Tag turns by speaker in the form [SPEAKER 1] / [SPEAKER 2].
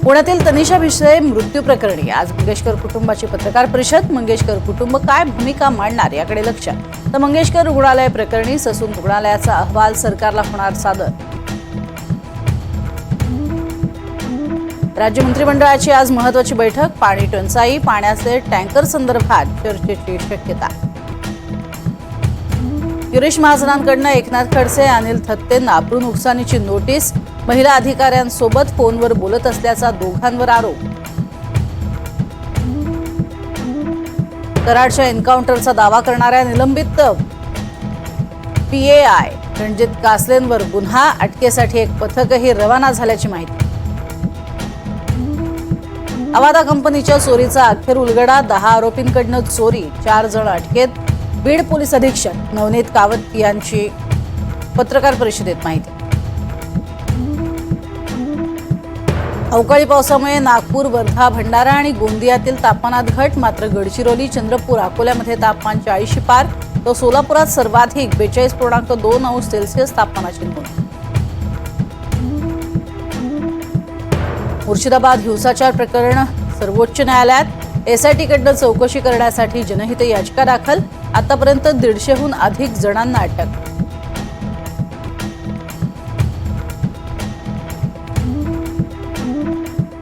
[SPEAKER 1] पुण्यातील तनिषा भिसे मृत्यू प्रकरणी आज मंगेशकर कुटुंबाची पत्रकार परिषद। मंगेशकर कुटुंब काय भूमिका मांडणार याकडे लक्ष। तर मंगेशकर रुग्णालय प्रकरणी ससून रुग्णालयाचा अहवाल सरकारला होणार सादर। राज्य मंत्रिमंडळाची आज महत्त्वाची बैठक। पाणी टंचाई, पाण्याचे टँकर संदर्भात चर्चेची शक्यता। गिरीश महाजनांकडून एकनाथ खडसे, अनिल थत्तेंना अप्रू नुकसानीची नोटीस। महिला अधिकाऱ्यांसोबत फोनवर बोलत असल्याचा दोघांवर आरोप। कराडच्या एन्काउंटरचा दावा करणाऱ्या निलंबित PAI रणजित कासलेंवर गुन्हा। अटकेसाठी एक पथकही रवाना झाल्याची माहिती। अवादा कंपनीच्या चोरीचा अखेर उलगडा। 10 आरोपींकडून चोरी, 4 जण अटकेत। बीड पोलीस अधीक्षक नवनीत कावत यांची पत्रकार परिषदेत माहिती। अवकाळी पावसामुळे नागपूर, वर्धा, भंडारा आणि गोंदियातील तापमानात घट। मात्र गडचिरोली, चंद्रपूर, अकोल्यामध्ये तापमान 40शी पार, तर सोलापुरात सर्वाधिक 42.2 अंश सेल्सिअस तापमानाची नोंद। मुर्शिदाबाद हिंसाचार प्रकरण सर्वोच्च न्यायालयात। SITकडून चौकशी करण्यासाठी जनहित याचिका दाखल। आतापर्यंत 150हून अधिक जणांना अटक।